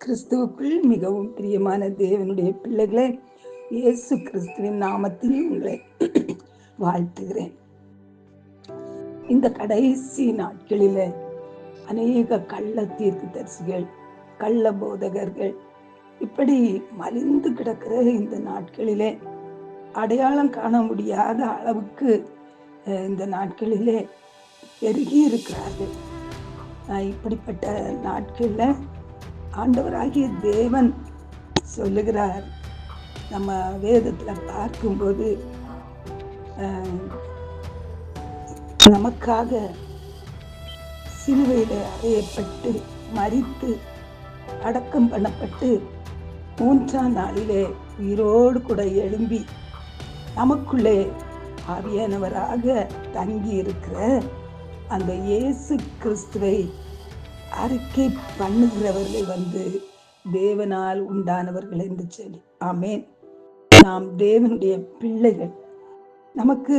கிறிஸ்துவுக்குள் மிகவும் பிரியமான தேவனுடைய பிள்ளைகளே, இயேசு கிறிஸ்துவின் நாமத்தில் உங்களை வாழ்த்துகிறேன். இந்த கடைசி நாட்களிலே அநேக கள்ள தீர்க்கதரிசிகள், கள்ள போதகர்கள் இப்படி மலிந்து கிடக்கிற இந்த நாட்களிலே அடையாளம் காண முடியாத அளவுக்கு இந்த நாட்களிலே பெருகி இருக்கிறார்கள். இப்படிப்பட்ட நாட்கள்ல ஆண்டவராகிய தேவன் சொல்லுகிறார், நம்ம வேதத்துல பார்க்கும்போது நமக்காக சிலுவையில அறையப்பட்டு மரித்து அடக்கம் பண்ணப்பட்டு 3ஆம் நாளிலே உயிரோடு கூட எழும்பி நமக்குள்ளே ஆவியானவராக தங்கி இருக்கிற அந்த இயேசு கிறிஸ்துவை அறிக்கை பண்ணுகிறவர்கள் தேவனால் உண்டானவர்கள் என்று சொல்லி, ஆமேன். நாம் தேவனுடைய பிள்ளைகள். நமக்கு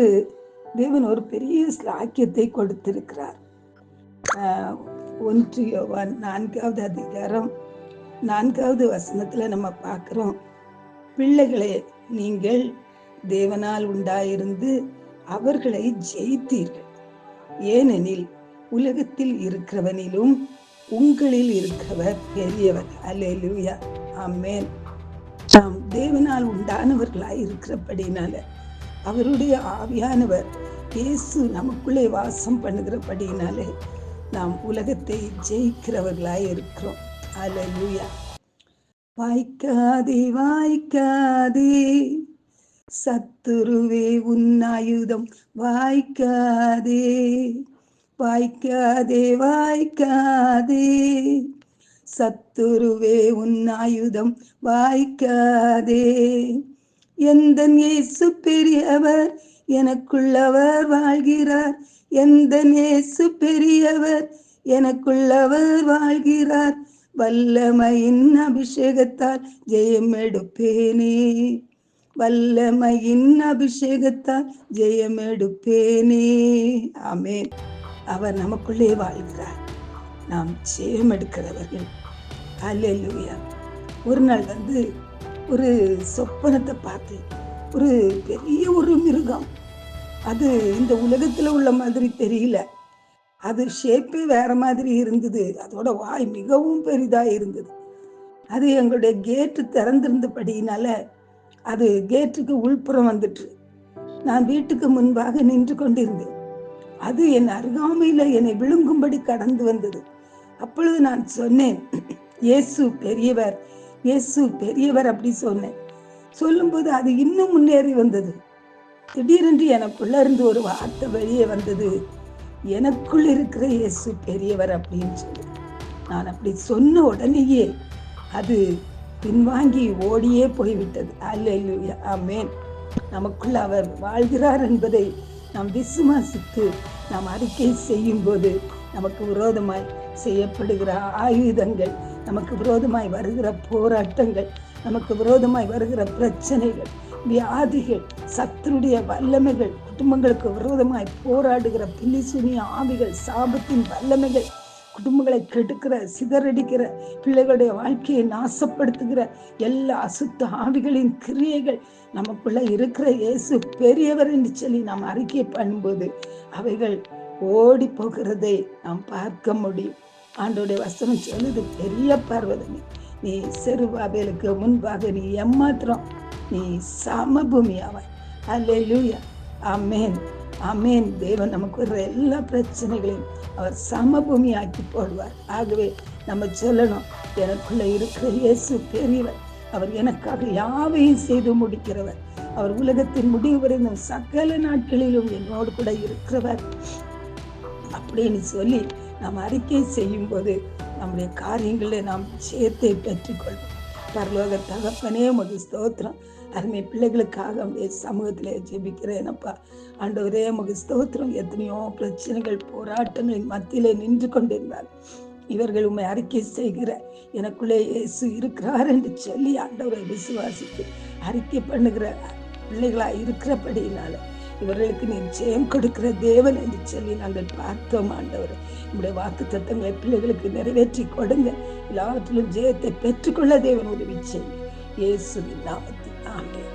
தேவன் ஒரு பெரிய ஸ்லாக்கியத்தை கொடுத்திருக்கிறார். 1 யோவான் 4வது அதிகாரம் 4வது வசனத்துல நம்ம பார்க்கிறோம், பிள்ளைகளே, நீங்கள் தேவனால் உண்டாயிருந்து அவர்களை ஜெயித்தீர்கள், ஏனெனில் உலகத்தில் இருக்கிறவனிலும் உங்களில் இருக்கிறவர் பெரியவர். அல்லேலூயா, ஆமென். நாம் தேவனால் உண்டானவர்களாய் இருக்கிறபடினால, அவருடைய ஆவியானவர் இயேசு நமக்குள்ளே வாசம் பண்ணுகிறபடினாலே நாம் உலகத்தை ஜெயிக்கிறவர்களாய் இருக்கிறோம். அல்லேலூயா. வாய்க்காதே வாய்க்காதே சத்துருவே உன் ஆயுதம், வாய்க்காதே வாய்க்காதே வாய்க்காதே சத்துருவே உன் ஆயுதம், வாய்க்காதே. எந்தன் இயேசு பெரியவர், எனக்குள்ளவர் வாழ்கிறார். எந்தன் இயேசு பெரியவர், எனக்குள்ளவர் வாழ்கிறார். வல்லமையின் அபிஷேகத்தால் ஜெயம் எடுப்பேனே, வல்லமையின் அபிஷேகத்தால் ஜெயம் எடுப்பேனே. ஆமென். அவர் நமக்குள்ளே வாழ்கிறார். நாம் ஜெயம் எடுக்கிறவர்கள். அல்லேலூயா. ஒரு நாள் ஒரு சொப்பனத்தை பார்த்து, ஒரு பெரிய ஒரு மிருகம், அது இந்த உலகத்துல உள்ள மாதிரி தெரியல, அது ஷேப்பே வேற மாதிரி இருந்தது. அதோட வாய் மிகவும் பெரிதா இருந்தது. அது எங்களுடைய கேட்டு திறந்திருந்தபடினால அது கேட்டுக்கு உள்புறம் வந்துட்டு, நான் வீட்டுக்கு முன்பாக நின்று கொண்டிருந்தேன். அது என் அருகாமையில என்னை விழுங்கும்படி கடந்து வந்தது. அப்பொழுது நான் சொன்னேன், இயேசு பெரியவர், இயேசு பெரியவர் அப்படி சொன்னேன். சொல்லும்போது அது இன்னும் முன்னேறி வந்தது. திடீரென்று எனக்குள்ள இருந்து ஒரு வார்த்தை வெளியே வந்தது, எனக்குள் இருக்கிற இயேசு பெரியவர் அப்படின்னு சொல்லி. நான் அப்படி சொன்ன உடனேயே அது பின்வாங்கி ஓடியே போய்விட்டது. அல்லேலூயா, ஆமென். நமக்குள்ள அவர் வாழ்கிறார் என்பதை நாம் விசுவாசித்து நாம் அறிக்கை செய்யும் போது, நமக்கு விரோதமாய் செய்யப்படுகிற ஆயுதங்கள், நமக்கு விரோதமாய் வருகிற போராட்டங்கள், நமக்கு விரோதமாய் வருகிற பிரச்சனைகள், வியாதிகள், சத்துருடைய வல்லமைகள், குடும்பங்களுக்கு விரோதமாய் போராடுகிற பில்லிசூனிய ஆவிகள், சாபத்தின் வல்லமைகள், குடும்பங்களை கெடுக்கிற, சிதறடிக்கிற, பிள்ளைகளுடைய வாழ்க்கையை நாசப்படுத்துகிற எல்லா அசுத்த ஆவிகளின் கிரியைகள் நமக்குள்ள இருக்கிற இயேசு பெரியவர் என்று சொல்லி நாம் அறிக்கை பண்ணும்போது அவைகள் ஓடி போகிறதை நாம் பார்க்க முடியும். ஆண்டோடைய வசனம் சொல்லுது, பெரிய பர்வதமே, நீ செருபாபேலுக்கு முன்பாக நீ ஏமாத்திரம், நீ சமபூமியாவாய். அல்லேலூயா, ஆமென், ஆமென். தேவன் நமக்கு வர்ற எல்லா பிரச்சனைகளையும் அவர் சமபூமி ஆக்கி போடுவார். ஆகவே நம்ம சொல்லணும், எனக்குள்ள இருக்கிற இயேசு பெரியவர், அவர் எனக்காக யாவையும் செய்து முடிக்கிறவர், அவர் உலகத்தின் முடிவு வரைக்கும் சகல நாட்களிலும் என்னோடு கூட இருக்கிறவர் அப்படின்னு சொல்லி நாம் அறிக்கை செய்யும் போது நம்முடைய காரியங்களை நாம் ஜெயத்தை பெற்றுக்கொள்வோம். பரலோக தகப்பனே, உமக்கு ஸ்தோத்திரம். அருமை பிள்ளைகளுக்காக நம்முடைய சமூகத்திலே ஜெபிக்கிறேனப்பா. ஆண்டவரே, உமக்கு ஸ்தோத்திரம். எத்தனையோ பிரச்சனைகள், போராட்டங்களின் மத்தியிலே நின்று கொண்டிருந்தார் இவர்கள் உண்மை அறிக்கை செய்கிற, எனக்குள்ளே இயேசு இருக்கிறார் என்று சொல்லி ஆண்டவரை விசுவாசித்து அறிக்கை பண்ணுகிற பிள்ளைகளா இருக்கிறபடினால இவர்களுக்கு நீ ஜெயம் கொடுக்கிற தேவன் என்று சொல்லி நாங்கள் பார்த்தோம் ஆண்டவர். நம்முடைய வாக்கு தத்தங்களை பிள்ளைகளுக்கு நிறைவேற்றி கொடுங்க. எல்லாவற்றிலும் ஜெயத்தை பெற்றுக்கொள்ள தேவன் உதவி செய்யும். இயேசுவின் நாமத்தில் ஆமென்.